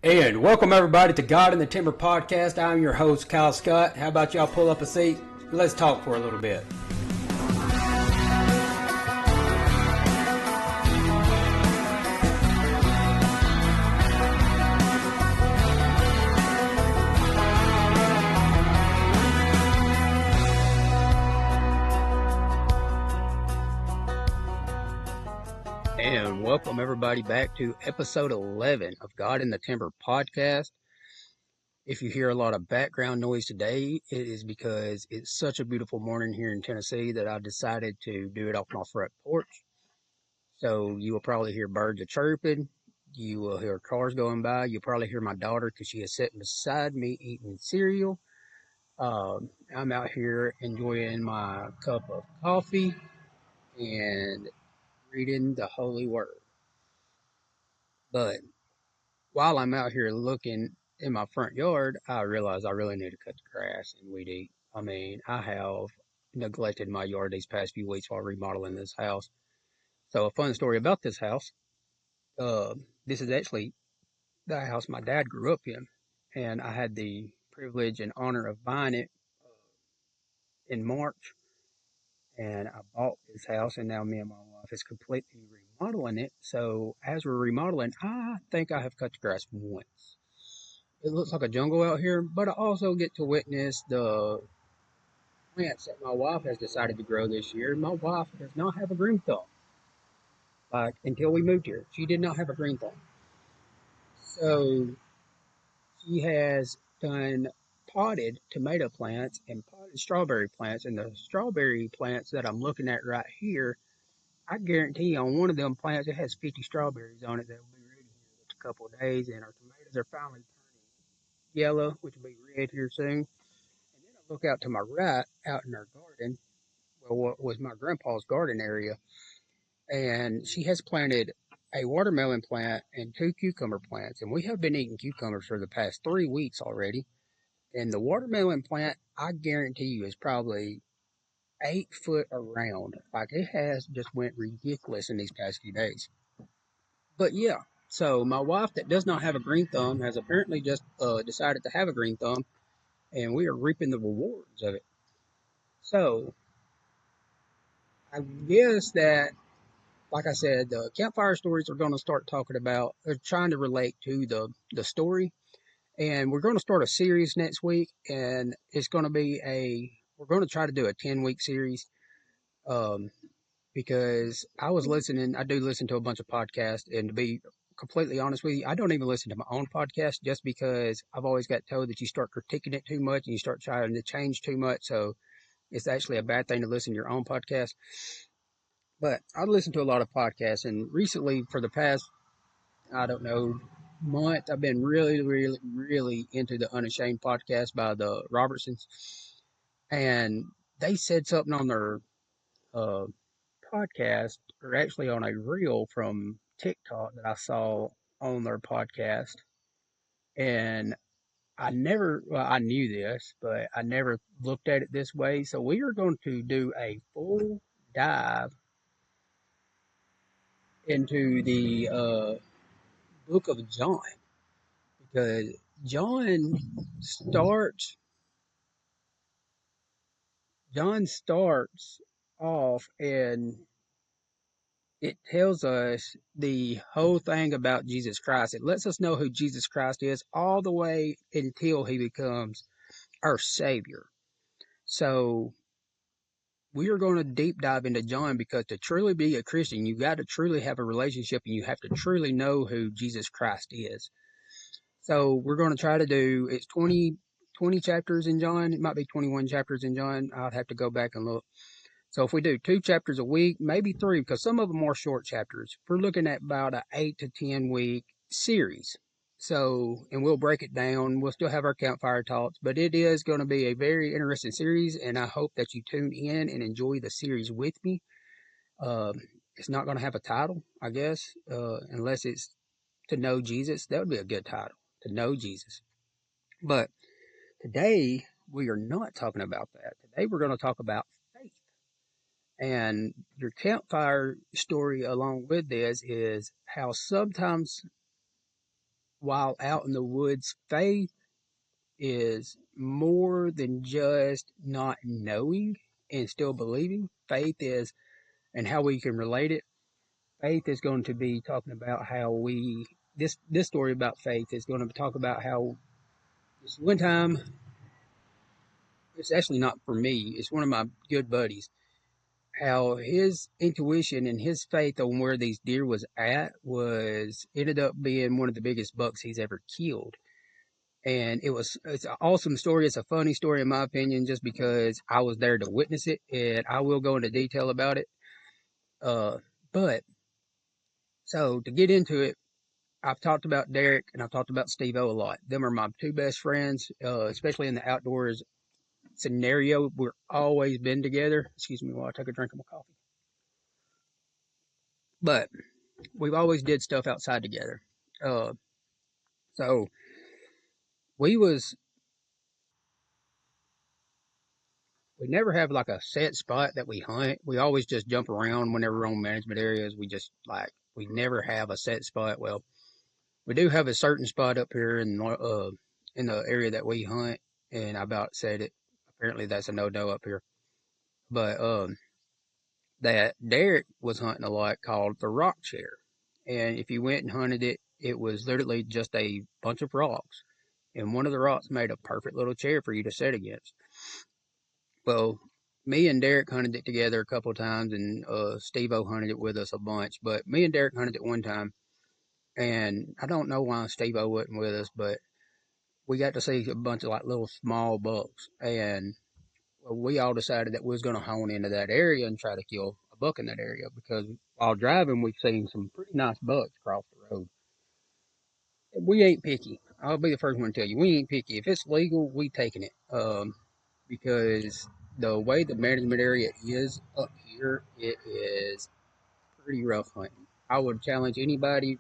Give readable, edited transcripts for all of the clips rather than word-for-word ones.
And welcome everybody to God in the Timber podcast. I'm your host, Kyle Scott. How about y'all pull up a seat? Let's talk for a little bit. And welcome everybody back to episode 11 of God in the Timber podcast. If you hear a lot of background noise today, it is because it's such a beautiful morning here in Tennessee that I decided to do it off my front porch. So you will probably hear birds chirping. You will hear cars going by. You'll probably hear my daughter because she is sitting beside me eating cereal. I'm out here enjoying my cup of coffee and reading the Holy Word. But while I'm out here looking in my front yard, I realize I really need to cut the grass and weed eat. I have neglected my yard these past few weeks while remodeling this house. So a fun story about this house. This is actually the house my dad grew up in, and I had the privilege and honor of buying it in March. And I bought this house, and now me and my wife is completely remodeling it. So as we're remodeling, I think I have cut the grass once. It looks like a jungle out here, but I also get to witness the plants that my wife has decided to grow this year. My wife does not have a green thumb. Like, until we moved here, she did not have a green thumb. So she has done potted tomato plants and potted strawberry plants. And the strawberry plants that I'm looking at right here, I guarantee on one of them plants, it has 50 strawberries on it that will be ready here in just a couple of days. And our tomatoes are finally turning yellow, which will be red here soon. And then I look out to my right, out in our garden, well, what was my grandpa's garden area, and she has planted a watermelon plant and 2 cucumber plants. And we have been eating cucumbers for the past 3 weeks already. And the watermelon plant, I guarantee you, is probably 8 foot around. Like, it has just went ridiculous in these past few days. But yeah, so my wife that does not have a green thumb has apparently just decided to have a green thumb, and we are reaping the rewards of it. So I guess that, like I said, the campfire stories are going to start talking about, or trying to relate to the story. And we're going to start a series next week, and it's going to be we're going to try to do a 10-week series. Because I do listen to a bunch of podcasts, and to be completely honest with you, I don't even listen to my own podcast just because I've always got told that you start critiquing it too much and you start trying to change too much. So it's actually a bad thing to listen to your own podcast. But I listen to a lot of podcasts, and recently, for the past, I don't know, month, I've been really, really, really into the Unashamed podcast by the Robertsons. And they said something on their uh, podcast, or actually on a reel from TikTok that I saw on their podcast. And I knew this, but I never looked at it this way. So we are going to do a full dive into the book of John, because John starts John starts off, and it tells us the whole thing about Jesus Christ. It lets us know who Jesus Christ is all the way until he becomes our Savior. So we are going to deep dive into John, because to truly be a Christian, you got to truly have a relationship, and you have to truly know who Jesus Christ is. So we're going to try to do, it's 20 chapters in John. It might be 21 chapters in John. I'd have to go back and look. So if we do 2 chapters a week, maybe 3, because some of them are short chapters, we're looking at about an 8 to 10 week series. So, and we'll break it down. We'll still have our campfire talks, but it is going to be a very interesting series, and I hope that you tune in and enjoy the series with me. It's not going to have a title, I guess, unless it's To Know Jesus. That would be a good title, To Know Jesus. But today, we are not talking about that. Today, we're going to talk about faith. And your campfire story along with this is how sometimes while out in the woods, faith is more than just not knowing and still believing. Faith is, and how we can relate it. Faith is going to be talking about how this story about faith is going to talk about how this one time, it's actually not for me, it's one of my good buddies, how his intuition and his faith on where these deer was at was ended up being one of the biggest bucks he's ever killed. And it's an awesome story. It's a funny story in my opinion, just because I was there to witness it, and I will go into detail about it. Uh, but so to get into it, I've talked about Derek and I've talked about Steve O a lot. Them are my two best friends, especially in the outdoors scenario. We're always been together. Excuse me while I take a drink of my coffee. But we've always did stuff outside together. Uh, so we was we never have like a set spot that we hunt. We always just jump around whenever we're on management areas. We just like we never have a set spot. Well, we do have a certain spot up here in the area that we hunt, and I about said it. Apparently, that's a no-no up here. But that Derek was hunting a lot called the rock chair, and if you went and hunted it, it was literally just a bunch of rocks, and one of the rocks made a perfect little chair for you to sit against. Well, me and Derek hunted it together a couple of times, and Steve-O hunted it with us a bunch. But me and Derek hunted it one time, and I don't know why Steve-O wasn't with us, but we got to see a bunch of like little small bucks, and we all decided that we was going to hone into that area and try to kill a buck in that area because while driving, we've seen some pretty nice bucks across the road. We ain't picky. I'll be the first one to tell you, we ain't picky. If it's legal, we taking it. Because the way the management area is up here, it is pretty rough hunting. I would challenge anybody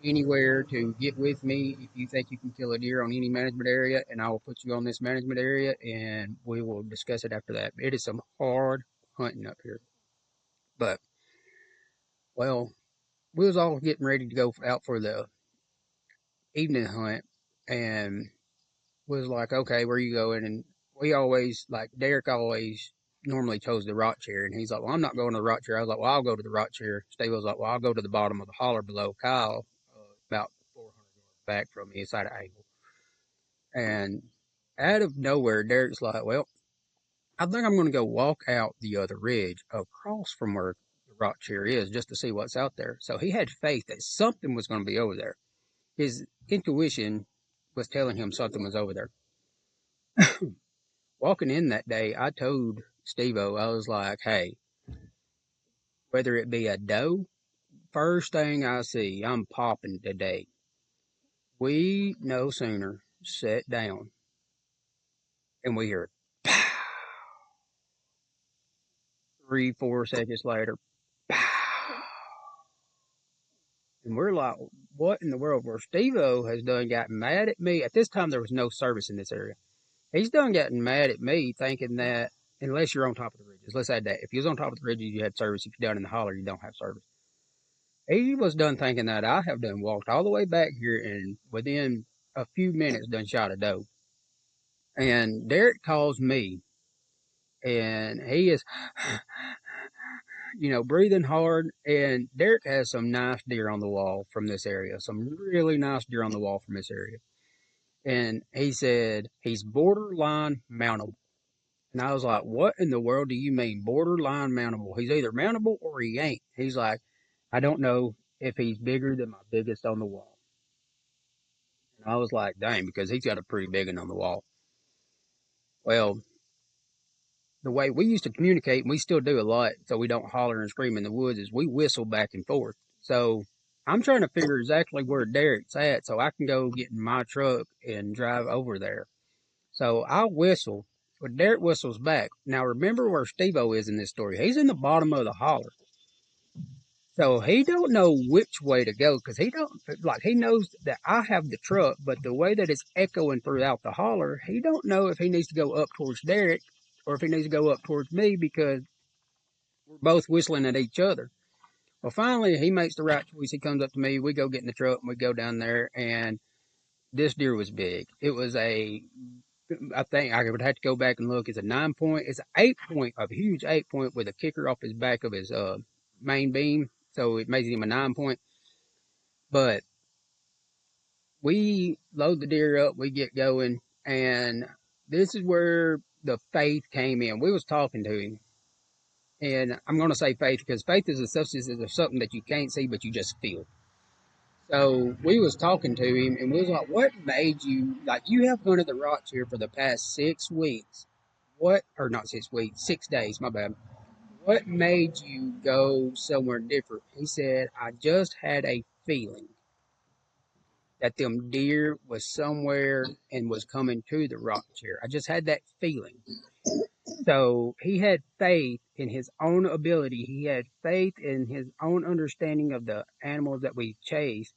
anywhere to get with me if you think you can kill a deer on any management area, and I will put you on this management area and we will discuss it after that. It is some hard hunting up here. But, well, we was all getting ready to go out for the evening hunt, and was like, okay, where you going? And we always, like, Derek always normally chose the rock chair. And he's like, well, I'm not going to the rock chair. I was like, well, I'll go to the rock chair. Steve was like, well, I'll go to the bottom of the holler below Kyle, about 400 yards back from me, inside an angle. And out of nowhere, Derek's like, well, I think I'm going to go walk out the other ridge across from where the rock chair is just to see what's out there. So he had faith that something was going to be over there. His intuition was telling him something was over there. Walking in that day, I told Steve-O, I was like, hey, whether it be a doe, first thing I see, I'm popping today. We no sooner sat down and we heard 3, 4 seconds later, and we're like, what in the world? Where Steve-O has done gotten mad at me. At this time, there was no service in this area. He's done gotten mad at me thinking that, unless you're on top of the ridges, let's add that. If you was on top of the ridges, you had service. If you're down in the holler, you don't have service. He was done thinking that I have done walked all the way back here and within a few minutes done shot a doe. And Derek calls me and he is, breathing hard. And Derek has some nice deer on the wall from this area, some really nice deer on the wall from this area. And he said he's borderline mountable. And I was like, what in the world do you mean borderline mountable? He's either mountable or he ain't. He's like, I don't know if he's bigger than my biggest on the wall. And I was like, dang, because he's got a pretty big one on the wall. Well, the way we used to communicate, and we still do a lot, so we don't holler and scream in the woods, is we whistle back and forth. So I'm trying to figure exactly where Derek's at so I can go get in my truck and drive over there. So I whistle, but Derek whistles back. Now remember where Steve-O is in this story. He's in the bottom of the holler. So he don't know which way to go because he knows that I have the truck, but the way that it's echoing throughout the holler, he don't know if he needs to go up towards Derek or if he needs to go up towards me because we're both whistling at each other. Well, finally, he makes the right choice. He comes up to me. We go get in the truck and we go down there. And this deer was big. It was I think I would have to go back and look. It's a 9 point. It's an 8 point, a huge 8 point with a kicker off his back of his main beam. So it makes him a 9 point. But we load the deer up. We get going. And this is where the faith came in. We was talking to him. And I'm going to say faith because faith is a substance of something that you can't see, but you just feel. So we was talking to him, and we was like, "What made you like? You have hunted the rocks here for the past 6 weeks. What, or not 6 weeks, 6 days? My bad. What made you go somewhere different?" He said, "I just had a feeling that them deer was somewhere and was coming to the rocks here. I just had that feeling." So he had faith in his own ability. He had faith in his own understanding of the animals that we chase,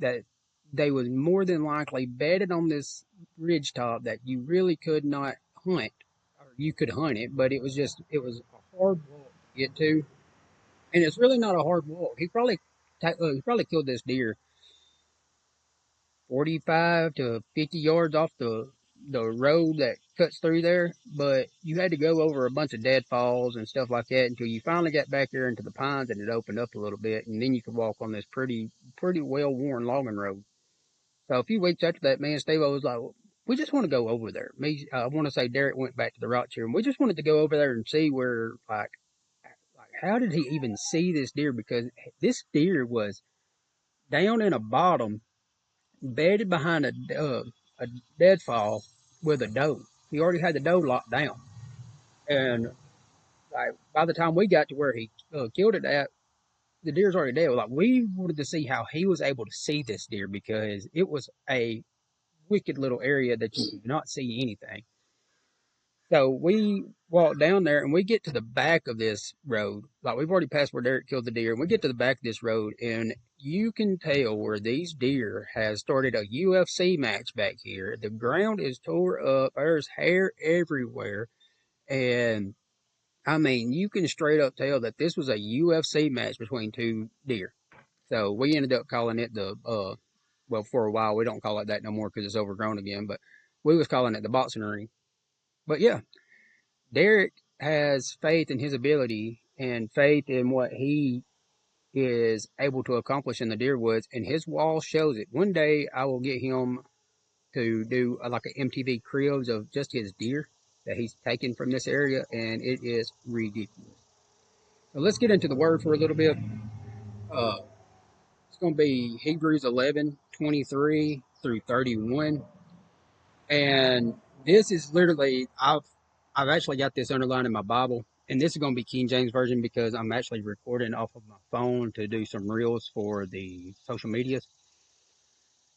that they was more than likely bedded on this ridge top that you really could not hunt, or you could hunt it, but it was a hard walk to get to, and it's really not a hard walk. He probably killed this deer 45 to 50 yards off the road that cuts through there, but you had to go over a bunch of deadfalls and stuff like that until you finally got back there into the pines and it opened up a little bit, and then you could walk on this pretty well worn logging road. So a few weeks after that, me and Steve was like, "Well, we just want to go over there." I want to say Derek went back to the rock chair, and we just wanted to go over there and see where, like how did he even see this deer? Because this deer was down in a bottom, bedded behind a deadfall with a doe. He already had the doe locked down, and like by the time we got to where he killed it at, the deer's already dead. Like we wanted to see how he was able to see this deer because it was a wicked little area that you could not see anything. So we walk down there and we get to the back of this road. Like we've already passed where Derek killed the deer, and we get to the back of this road, and you can tell where these deer has started a UFC match back here. The ground is tore up. There's hair everywhere, and I mean you can straight up tell that this was a UFC match between two deer. So we ended up calling it the well, for a while we don't call it that no more because it's overgrown again, but we was calling it the boxing ring. But yeah, Derek has faith in his ability and faith in what he is able to accomplish in the deer woods, and his wall shows it. One day I will get him to do like an MTV cribs of just his deer that he's taken from this area, and it is ridiculous. So let's get into the word for a little bit. Uh, it's going to be Hebrews 11:23 through 31. And this is literally, I've actually got this underlined in my Bible, and this is going to be King James version because I'm actually recording off of my phone to do some reels for the social medias.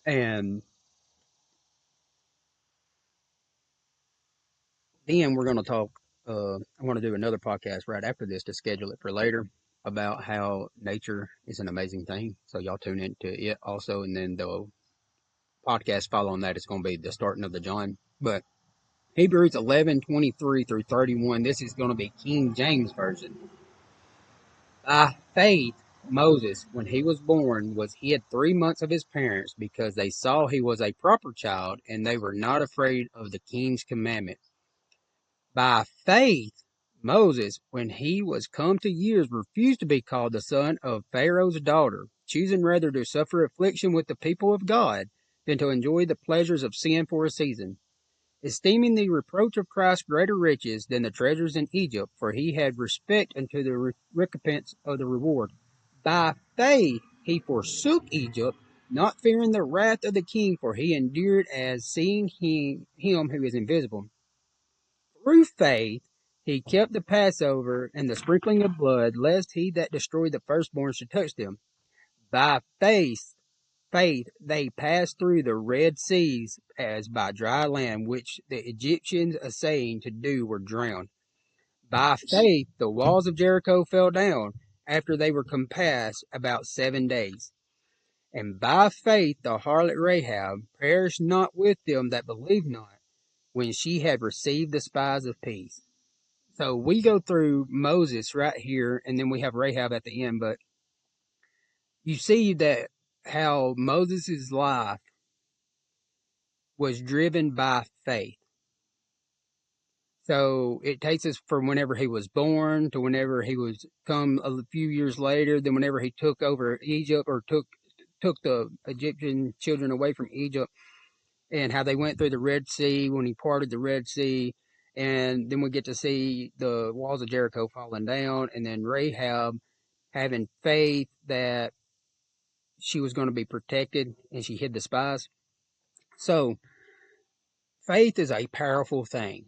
And then we're going to talk. I'm going to do another podcast right after this to schedule it for later about how nature is an amazing thing. So y'all tune into it also, and then the podcast following that is going to be the starting of the John. But Hebrews 11:23 through 31. This is going to be King James version. By faith, Moses, when he was born, was hid 3 months of his parents because they saw he was a proper child and they were not afraid of the king's commandment. By faith, Moses, when he was come to years, refused to be called the son of Pharaoh's daughter, choosing rather to suffer affliction with the people of God than to enjoy the pleasures of sin for a season, esteeming the reproach of Christ greater riches than the treasures in Egypt, for he had respect unto the recompense of the reward. By faith he forsook Egypt, not fearing the wrath of the king, for he endured as seeing him who is invisible. Through faith he kept the Passover and the sprinkling of blood, lest he that destroyed the firstborn should touch them. By faith they passed through the Red Seas as by dry land, which the Egyptians essaying to do were drowned. By faith the walls of Jericho fell down after they were compassed about 7 days. And by faith the harlot Rahab perished not with them that believed not, when she had received the spies of peace. So we go through Moses right here, and then we have Rahab at the end, but you see that how Moses' life was driven by faith. So it takes us from whenever he was born to whenever he was come a few years later, then whenever he took over Egypt or took the Egyptian children away from Egypt, and how they went through the Red Sea when he parted the Red Sea. And then we get to see the walls of Jericho falling down, and then Rahab having faith that she was going to be protected, and she hid the spies. So faith is a powerful thing.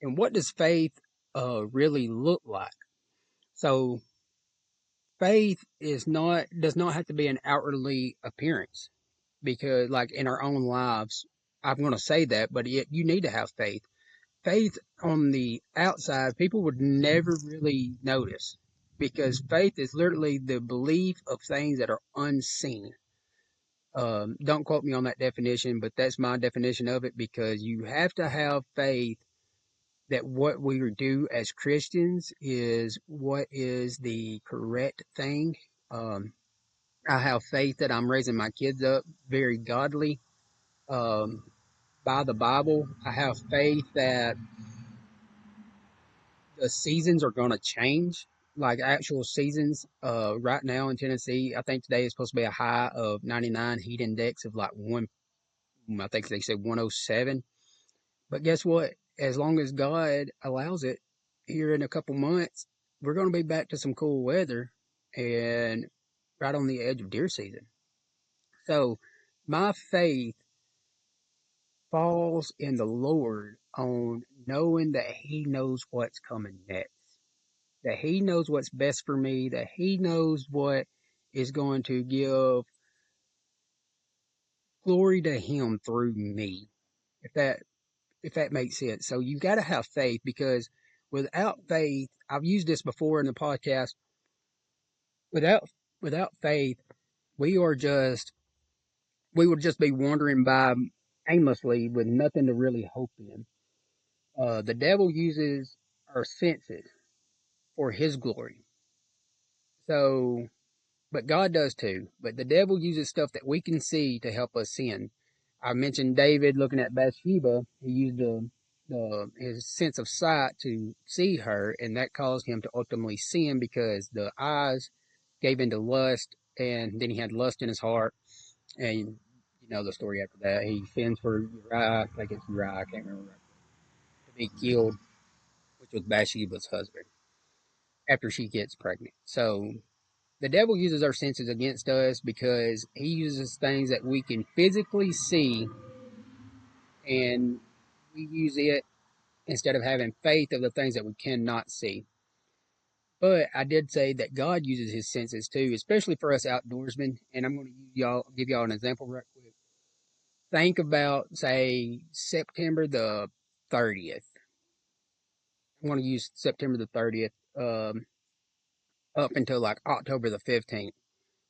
And what does faith really look like? So faith does not have to be an outwardly appearance, because like in our own lives, I'm going to say that, but you need to have faith. Faith on the outside, people would never really notice, because faith is literally the belief of things that are unseen. Don't quote me on that definition, but that's my definition of it, because you have to have faith that what we do as Christians is what is the correct thing. Um, I have faith that I'm raising my kids up very godly, um, by the Bible. I have faith that the seasons are going to change, like actual seasons. Right now in Tennessee, I think today is supposed to be a high of 99, heat index of like one, I think they said 107. But guess what? As long as God allows it, here in a couple months, we're going to be back to some cool weather and right on the edge of deer season. So my faith falls in the Lord on knowing that He knows what's coming next, that He knows what's best for me, that He knows what is going to give glory to Him through me. If that makes sense. So you got to have faith, because without faith, I've used this before in the podcast. Without without faith, we are just we would just be wandering by aimlessly with nothing to really hope in. The devil uses our senses for his glory. So, but God does too. But the devil uses stuff that we can see to help us sin. I mentioned David looking at Bathsheba. He used his sense of sight to see her, and that caused him to ultimately sin, because the eyes gave into lust, and then he had lust in his heart. And you know the story after that. He sends for Uriah, I think it's Uriah, I can't remember, to be killed, which was Bathsheba's husband, after she gets pregnant. So the devil uses our senses against us, because he uses things that we can physically see, and we use it instead of having faith of the things that we cannot see. But I did say that God uses his senses too, especially for us outdoorsmen. And I'm going to give y'all an example right quick. Think about, say, September the 30th. I'm going to use September the 30th, up until like October the 15th.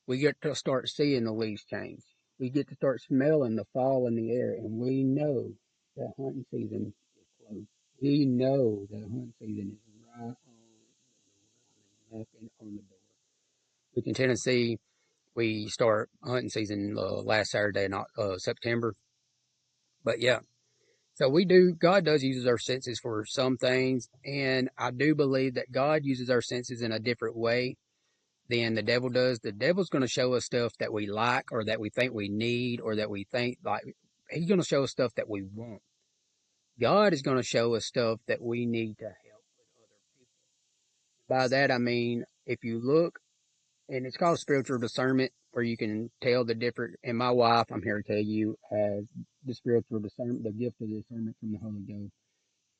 We get to start seeing the leaves change. We get to start smelling the fall in the air, and we know that hunting season is close. We know that hunting season is right on knocking on the door. Which in Tennessee, we start hunting season last Saturday in September. But yeah, so we do. God does uses our senses for some things, and I do believe that God uses our senses in a different way than the devil does. The devil's going to show us stuff that we like, or that we think we need, or that we think like he's going to show us stuff that we want. God is going to show us stuff that we need to help with other people. By that I mean, if you look, and it's called spiritual discernment, where you can tell the different. And my wife, I'm here to tell you, has the spiritual discernment, the gift of discernment from the Holy Ghost.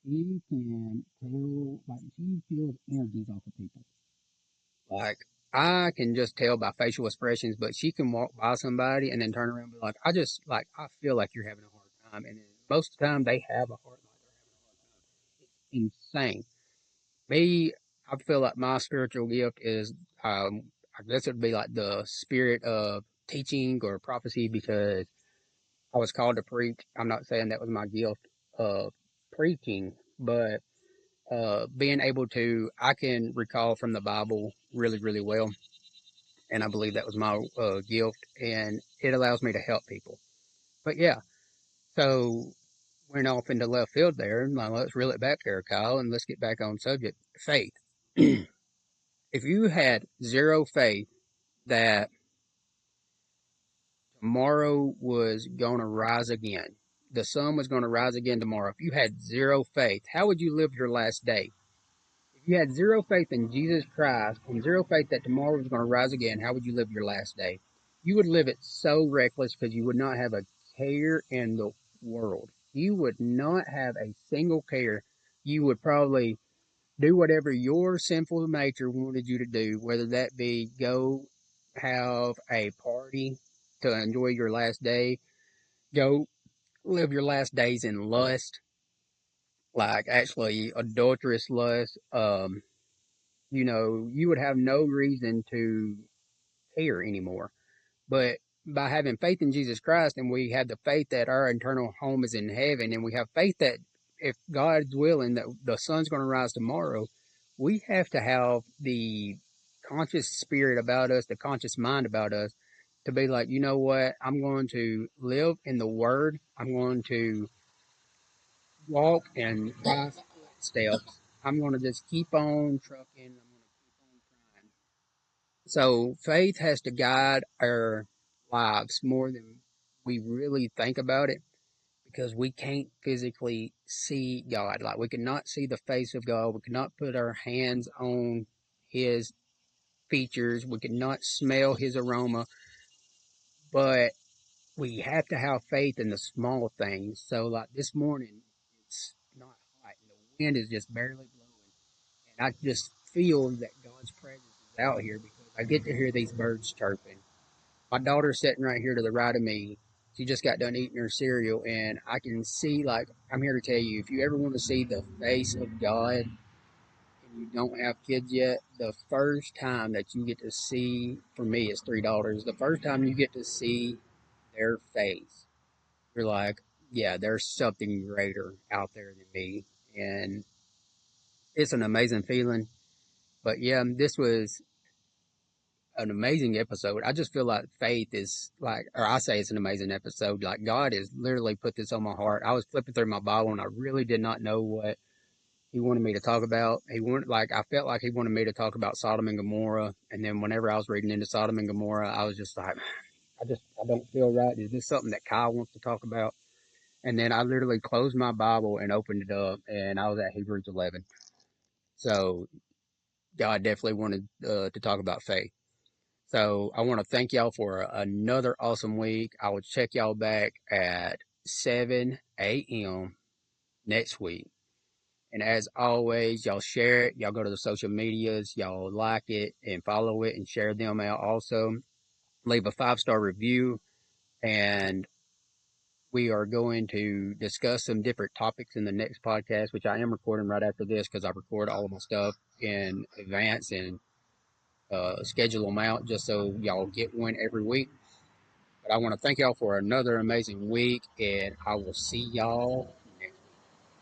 She can tell, like she feels energies off of people. Like, I can just tell by facial expressions, but she can walk by somebody and then turn around and be like, I feel like you're having a hard time. And most of the time, they have a heart like they're having a hard time. It's insane. Me, I feel like my spiritual gift is, I guess it would be like the spirit of teaching or prophecy, because I was called to preach. I'm not saying that was my gift of preaching, but being able to, I can recall from the Bible really, really well. and I believe that was my gift, and it allows me to help people. But yeah, so went off into left field there. Now let's reel it back there, Kyle, and let's get back on subject. Faith. If you had zero faith that tomorrow was going to rise again, the sun was going to rise again tomorrow, if you had zero faith, how would you live your last day? If you had zero faith in Jesus Christ and zero faith that tomorrow was going to rise again, how would you live your last day? You would live it so reckless because you would not have a care in the world. You would not have a single care. You would probably do whatever your sinful nature wanted you to do, whether that be go have a party to enjoy your last day, go live your last days in lust, like actually adulterous lust. You would have no reason to care anymore. But by having faith in Jesus Christ, and we have the faith that our eternal home is in heaven, and we have faith that if God's willing that the sun's going to rise tomorrow, we have to have the conscious spirit about us, the conscious mind about us, to be like, you know what, I'm going to live in the Word. I'm going to walk in Christ's footsteps. I'm going to just keep on trucking. I'm going to keep on trying. So faith has to guide our lives more than we really think about it because we can't physically see God. Like we cannot see the face of God. We cannot put our hands on his features. We cannot smell his aroma, but we have to have faith in the small things. So like this morning, it's not hot and the wind is just barely blowing. And I just feel that God's presence is out here because I get to hear these birds chirping. My daughter's sitting right here to the right of me. She just got done eating her cereal, and I can see, like, I'm here to tell you, if you ever want to see the face of God and you don't have kids yet, the first time that you get to see, for me, it's $3. The first time you get to see their face, you're like, yeah, there's something greater out there than me. And it's an amazing feeling. But yeah, this was an amazing episode. I just feel like faith is like, or I say it's an amazing episode. Like God has literally put this on my heart. I was flipping through my Bible and I really did not know what He wanted me to talk about. I felt like He wanted me to talk about Sodom and Gomorrah. And then whenever I was reading into Sodom and Gomorrah, I was just like, I don't feel right. Is this something that Kyle wants to talk about? And then I literally closed my Bible and opened it up, and I was at Hebrews 11. So God definitely wanted to talk about faith. So I want to thank y'all for another awesome week. I will check y'all back at 7 a.m. next week. And as always, y'all share it. Y'all go to the social medias. Y'all like it and follow it and share them out also. Leave a 5-star review. And we are going to discuss some different topics in the next podcast, which I am recording right after this because I record all of my stuff in advance and schedule them out just so y'all get one every week. But I want to thank y'all for another amazing week, and I will see y'all